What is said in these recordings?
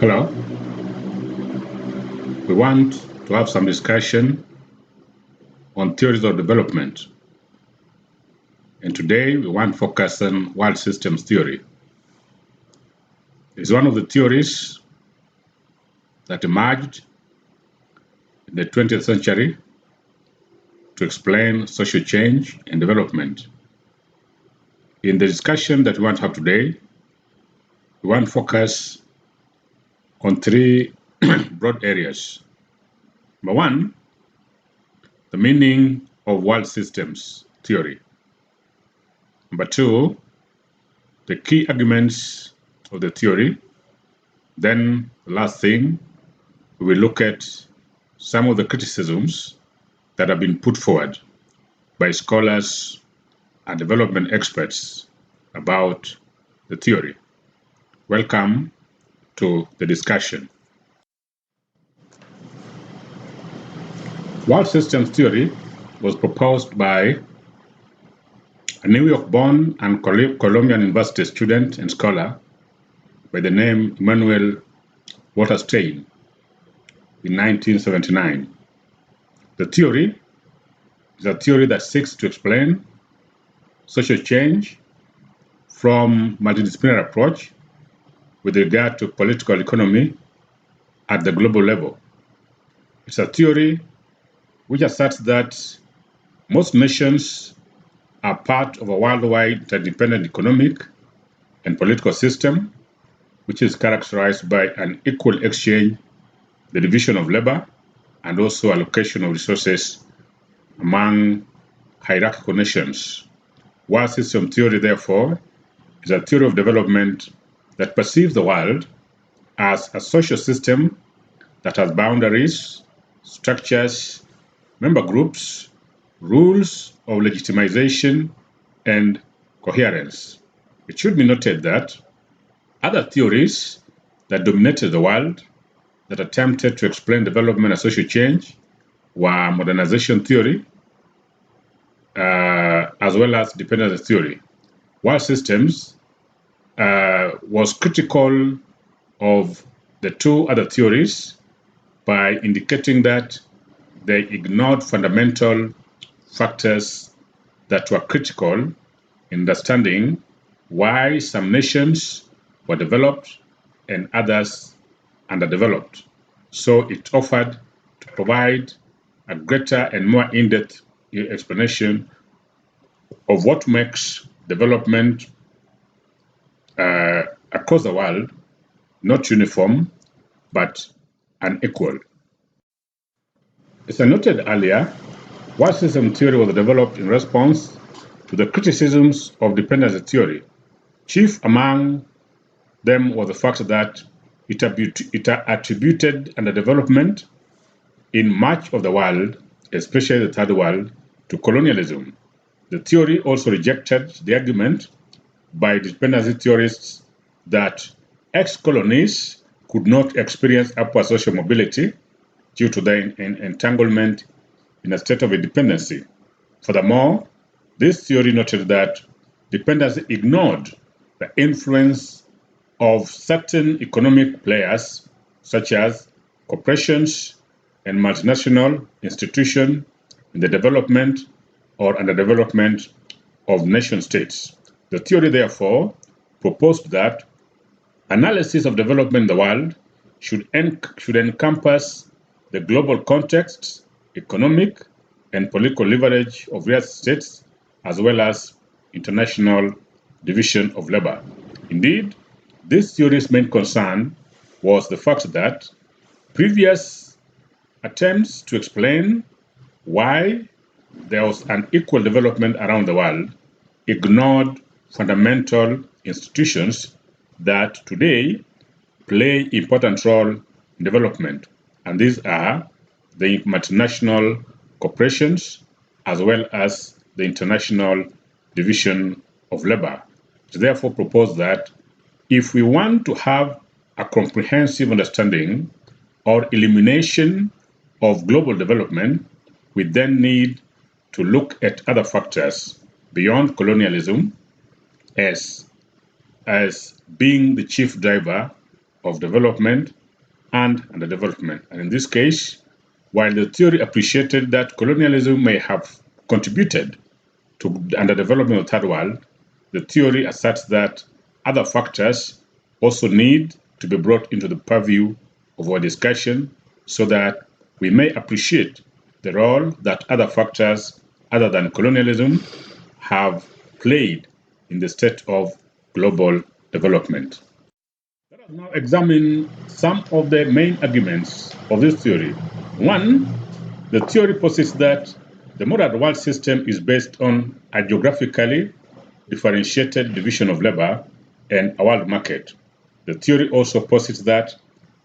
Hello. We want to have some discussion on theories of development. And today we want to focus on world systems theory. It's one of the theories that emerged in the 20th century to explain social change and development. In the discussion that we want to have today, we want to focus on three broad areas. Number one, the meaning of world systems theory. Number two, the key arguments of the theory. Then the last thing, we will look at some of the criticisms that have been put forward by scholars and development experts about the theory. Welcome to the discussion. World systems theory was proposed by a New York-born and Columbia University student and scholar by the name Emanuel Waterstein in 1979. The theory is a theory that seeks to explain social change from multidisciplinary approach with regard to political economy at the global level. It's a theory which asserts that most nations are part of a worldwide interdependent economic and political system which is characterized by an equal exchange, the division of labor, and also allocation of resources among hierarchical nations. World system theory, therefore, is a theory of development that perceives the world as a social system that has boundaries, structures, member groups, rules of legitimization, and coherence. It should be noted that other theories that dominated the world that attempted to explain development and social change were modernization theory, as well as dependency theory. World systems was critical of the two other theories by indicating that they ignored fundamental factors that were critical in understanding why some nations were developed and others underdeveloped. So it offered to provide a greater and more in-depth explanation of what makes development across the world not uniform but unequal. As I noted earlier, world system theory was developed in response to the criticisms of dependency theory. Chief among them was the fact that it attributed underdevelopment in much of the world, especially the third world, to colonialism. The theory also rejected the argument by dependency theorists that ex-colonies could not experience upward social mobility due to their entanglement in a state of independency. Furthermore, this theory noted that dependency ignored the influence of certain economic players, such as corporations and multinational institutions, in the development or underdevelopment of nation states. The theory, therefore, proposed that analysis of development in the world should encompass the global context, economic and political leverage of various states, as well as international division of labor. Indeed, this theory's main concern was the fact that previous attempts to explain why there was unequal development around the world ignored fundamental institutions that today play important role in development, and these are the multinational corporations as well as the international division of labor. It therefore proposed that if we want to have a comprehensive understanding or elimination of global development, we then need to look at other factors beyond colonialism as being the chief driver of development and underdevelopment. And in this case, while the theory appreciated that colonialism may have contributed to underdevelopment of the third world, the theory asserts that other factors also need to be brought into the purview of our discussion so that we may appreciate the role that other factors other than colonialism have played in the state of global development. Let us now examine some of the main arguments of this theory. One, the theory posits that the modern world system is based on a geographically differentiated division of labor and a world market. The theory also posits that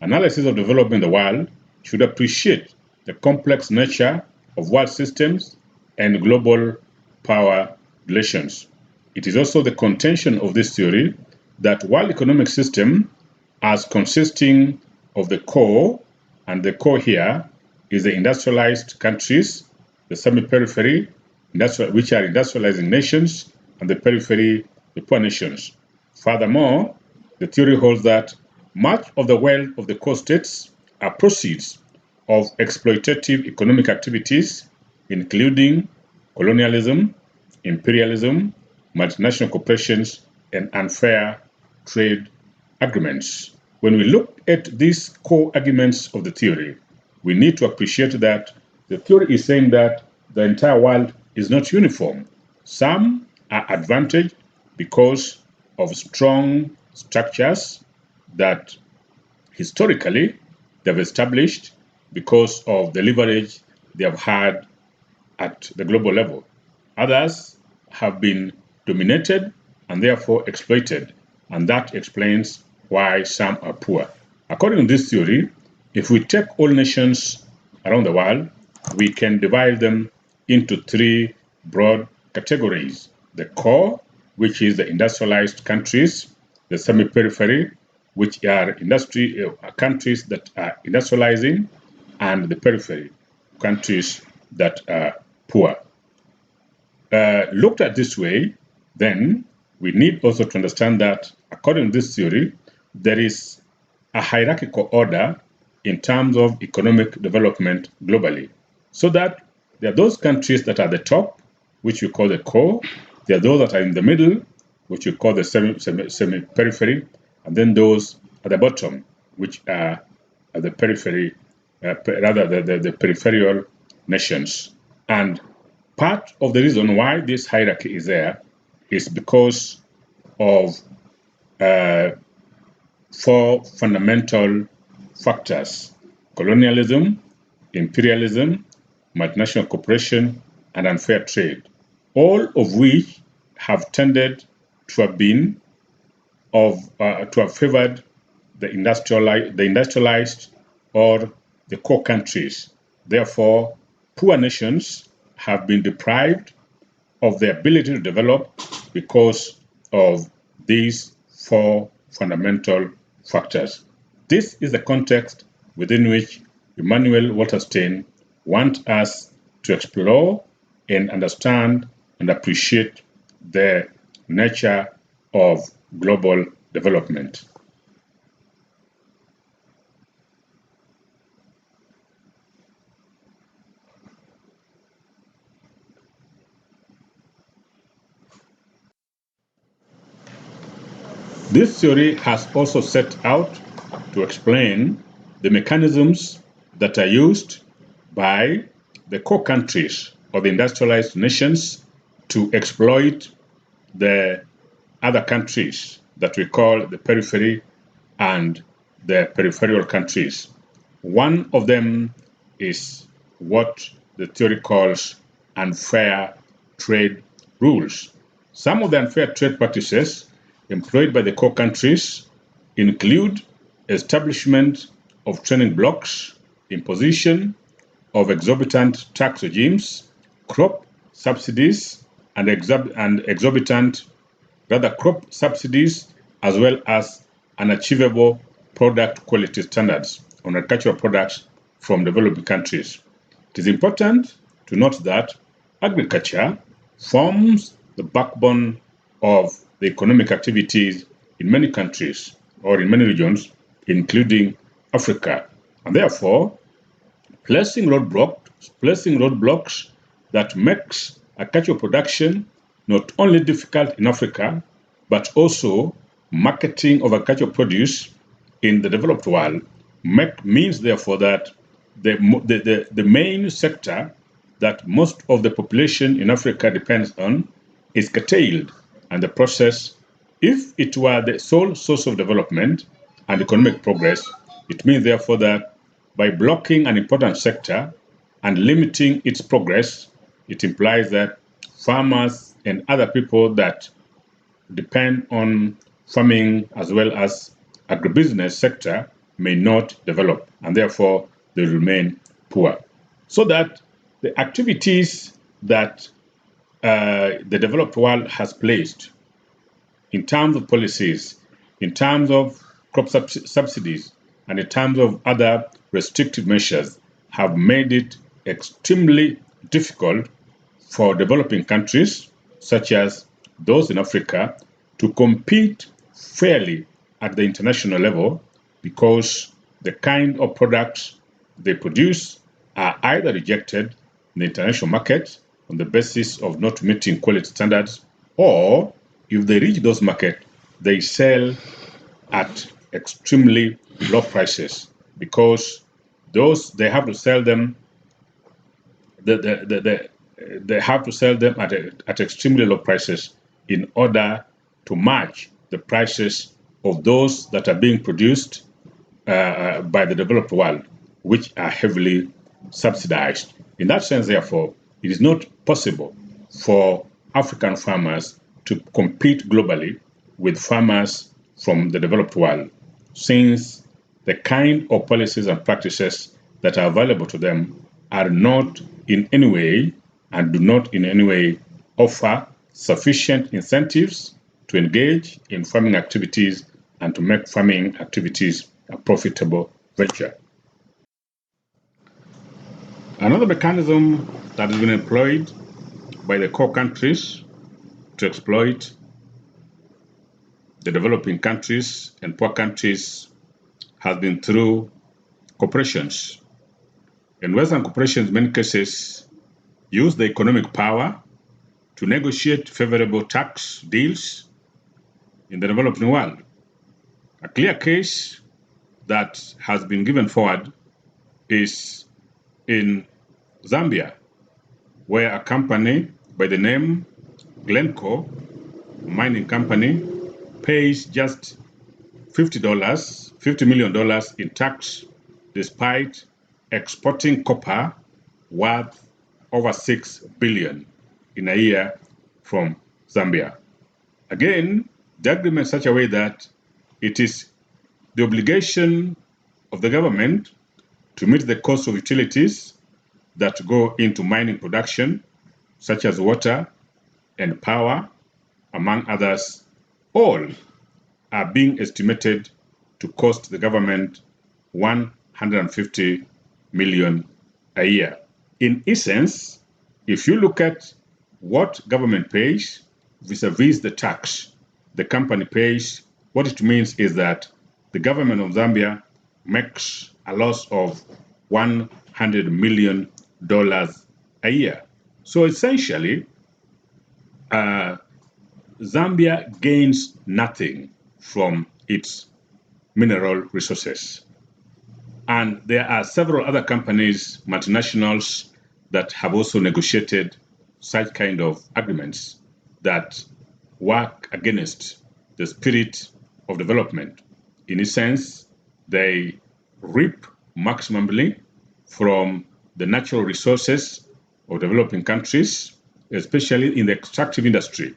analysis of development in the world should appreciate the complex nature of world systems and global power relations. It is also the contention of this theory that world economic system as consisting of the core, and the core here is the industrialized countries, the semi-periphery, which are industrializing nations, and the periphery, the poor nations. Furthermore, the theory holds that much of the wealth of the core states are proceeds of exploitative economic activities, including colonialism, imperialism, multinational corporations, and unfair trade agreements. When we look at these core arguments of the theory, we need to appreciate that the theory is saying that the entire world is not uniform. Some are advantaged because of strong structures that historically they've established because of the leverage they have had at the global level. Others have been dominated and therefore exploited, and that explains why some are poor. According to this theory, if we take all nations around the world, we can divide them into three broad categories. The core, which is the industrialized countries, the semi-periphery, which are countries that are industrializing, and the periphery, countries that are poor. Looked at this way, then we need also to understand that according to this theory, there is a hierarchical order in terms of economic development globally. So that there are those countries that are the top, which we call the core. There are those that are in the middle, which we call the semi-periphery, and then those at the bottom, which are the periphery, the peripheral nations. And part of the reason why this hierarchy is there is because of four fundamental factors: colonialism, imperialism, multinational corporation, and unfair trade, all of which have tended to have been to have favored the industrialized or the core countries. Therefore, poor nations have been deprived of the ability to develop because of these four fundamental factors. This is the context within which Emmanuel Wallerstein wants us to explore and understand and appreciate the nature of global development. This theory has also set out to explain the mechanisms that are used by the core countries or the industrialized nations to exploit the other countries that we call the periphery and the peripheral countries. One of them is what the theory calls unfair trade rules. Some of the unfair trade practices employed by the core countries include establishment of training blocks, imposition of exorbitant tax regimes, crop subsidies, and exorbitant crop subsidies, as well as unachievable product quality standards on agricultural products from developing countries. It is important to note that agriculture forms the backbone of the economic activities in many countries or in many regions, including Africa. And therefore, placing roadblocks that makes agricultural production not only difficult in Africa, but also marketing of agricultural produce in the developed world means therefore that the main sector that most of the population in Africa depends on is curtailed. And the process, if it were the sole source of development and economic progress, it means therefore that by blocking an important sector and limiting its progress, it implies that farmers and other people that depend on farming as well as agribusiness sector may not develop, and therefore they remain poor. So that the activities that the developed world has placed in terms of policies, in terms of crop subsidies, and in terms of other restrictive measures have made it extremely difficult for developing countries, such as those in Africa, to compete fairly at the international level because the kind of products they produce are either rejected in the international market on the basis of not meeting quality standards, or if they reach those markets, they sell at extremely low prices because they have to sell them they have to sell them at extremely low prices in order to match the prices of those that are being produced by the developed world, which are heavily subsidized. In that sense, therefore, it is not possible for African farmers to compete globally with farmers from the developed world, since the kind of policies and practices that are available to them are not in any way and do not in any way offer sufficient incentives to engage in farming activities and to make farming activities a profitable venture. Another mechanism that has been employed by the core countries to exploit the developing countries and poor countries has been through corporations. And Western corporations, in many cases, use the economic power to negotiate favorable tax deals in the developing world. A clear case that has been given forward is in Zambia, where a company by the name Glencore, a mining company, pays just $50 million in tax despite exporting copper worth over 6 billion in a year from Zambia. Again, the agreement is such a way that it is the obligation of the government to meet the cost of utilities that go into mining production, such as water and power, among others. All are being estimated to cost the government 150 million a year. In essence, if you look at what government pays vis-a-vis the tax the company pays, what it means is that the government of Zambia makes a loss of $100 million a year. So essentially, Zambia gains nothing from its mineral resources. And there are several other companies, multinationals, that have also negotiated such kind of agreements that work against the spirit of development. In a sense, they reap maximally from the natural resources of developing countries, especially in the extractive industry,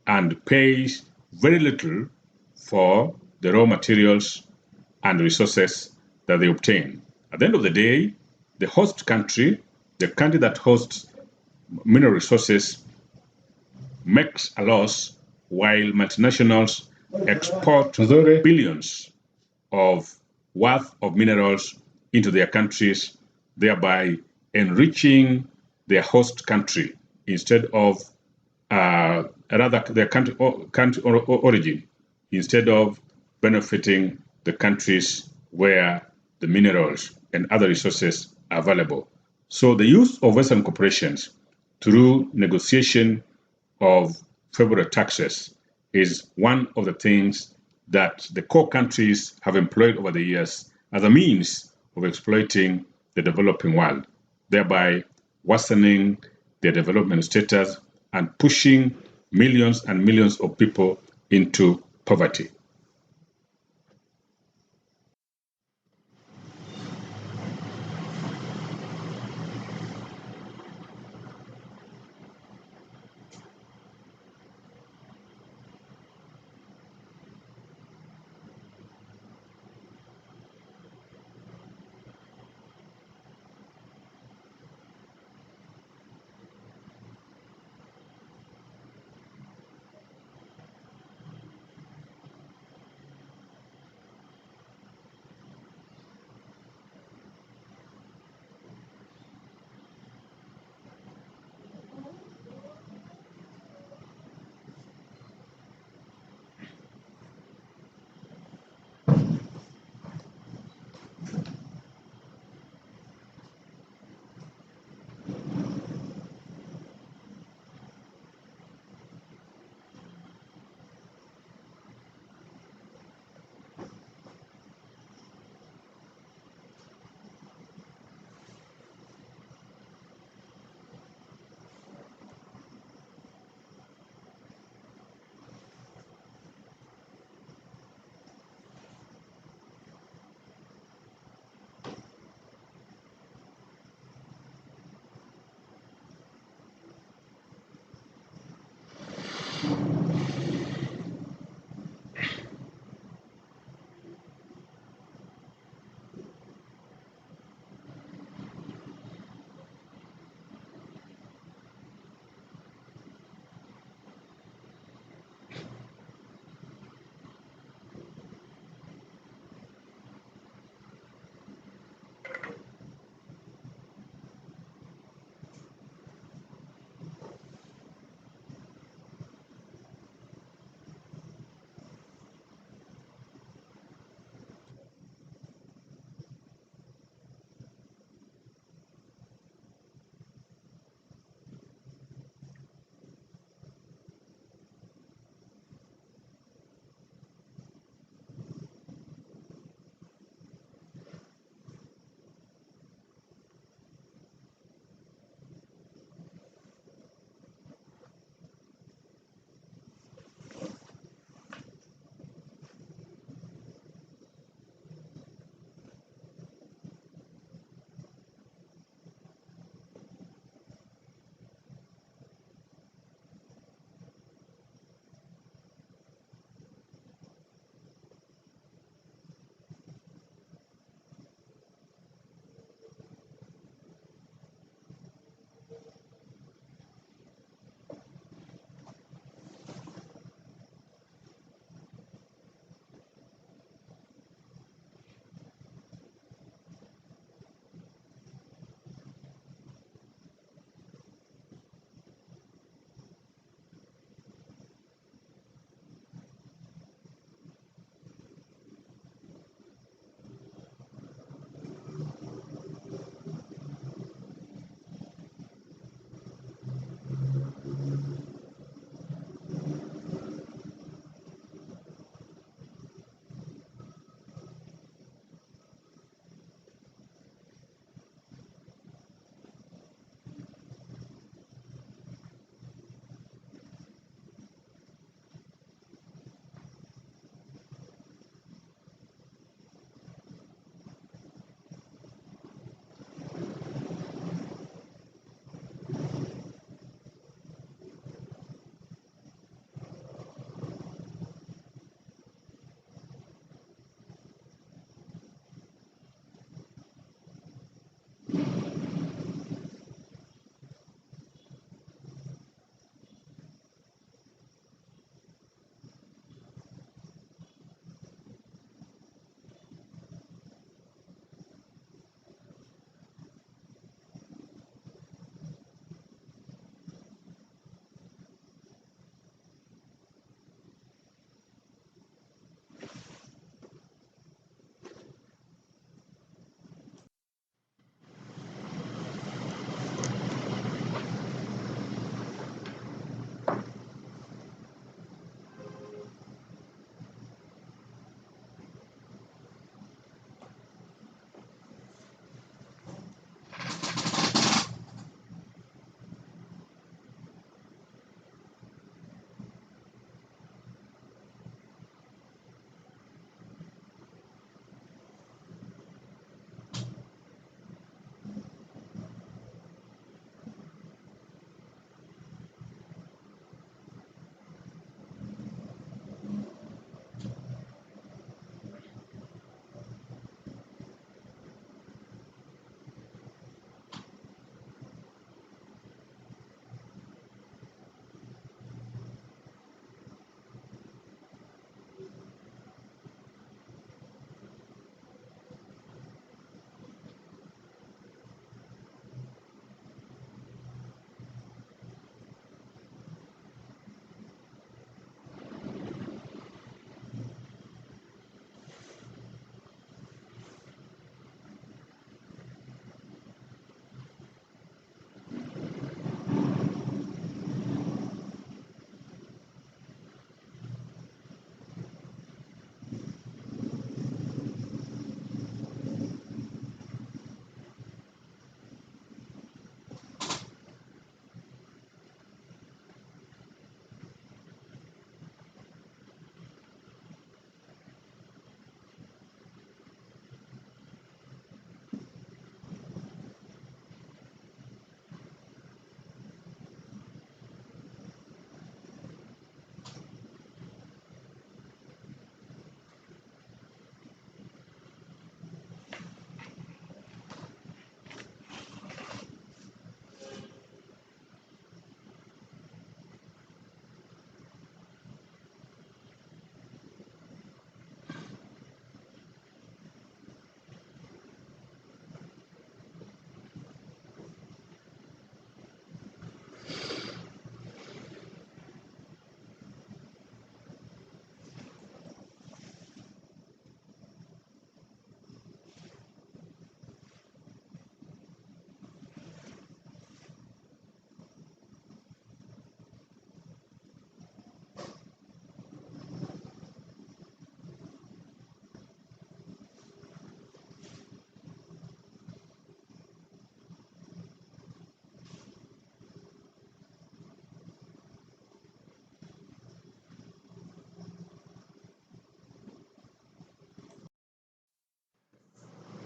and pays very little for the raw materials and resources that they obtain. At the end of the day, the host country, the country that hosts mineral resources, makes a loss while multinationals export billions of worth of minerals into their countries, thereby enriching their host country instead of rather their country origin, instead of benefiting the countries where the minerals and other resources are available. So the use of Western corporations through negotiation of favorable taxes is one of the things that the core countries have employed over the years as a means of exploiting the developing world, thereby worsening their development status and pushing millions and millions of people into poverty.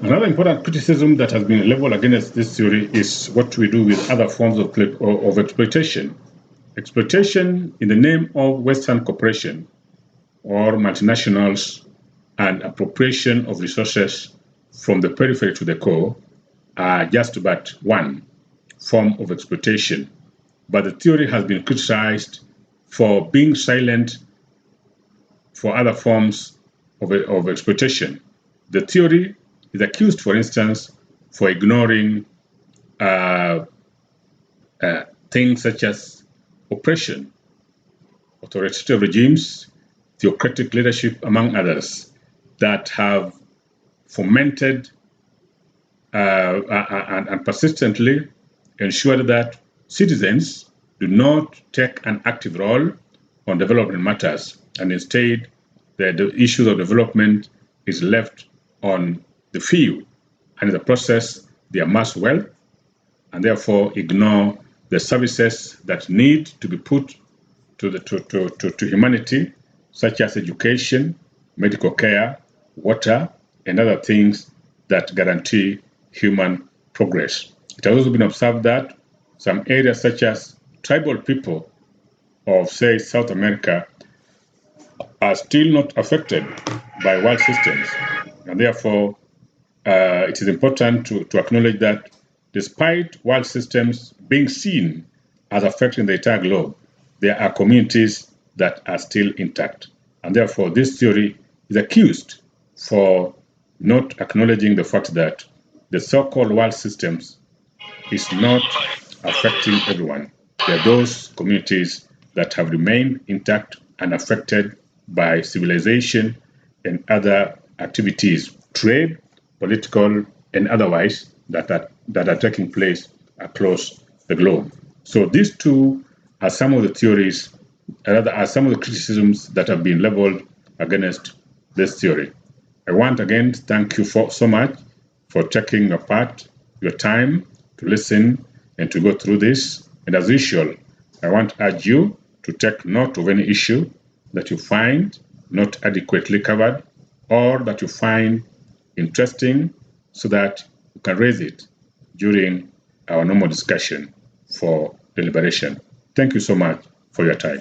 Another important criticism that has been leveled against this theory is what we do with other forms of exploitation. Exploitation in the name of Western cooperation or multinationals and appropriation of resources from the periphery to the core are just but one form of exploitation. But the theory has been criticized for being silent for other forms of exploitation. The theory is accused, for instance, for ignoring uh, things such as oppression, authoritarian regimes, theocratic leadership, among others, that have fomented and persistently ensured that citizens do not take an active role on development matters, and instead the issues of development is left on the few, and in the process they amass wealth and therefore ignore the services that need to be put to humanity, such as education, medical care, water, and other things that guarantee human progress. It has also been observed that some areas such as tribal people of, say, South America are still not affected by world systems. And therefore, it is important to acknowledge that despite world systems being seen as affecting the entire globe, there are communities that are still intact. And therefore, this theory is accused for not acknowledging the fact that the so-called world systems is not affecting everyone. There are those communities that have remained intact and affected by civilization and other activities, trade, political, and otherwise, that are taking place across the globe. So these two are some of the theories, rather are some of the criticisms that have been leveled against this theory. I want again to thank you so much for taking your time to listen and to go through this. And as usual, I want to urge you to take note of any issue that you find not adequately covered or that you find interesting so that you can raise it during our normal discussion for deliberation. Thank you so much for your time.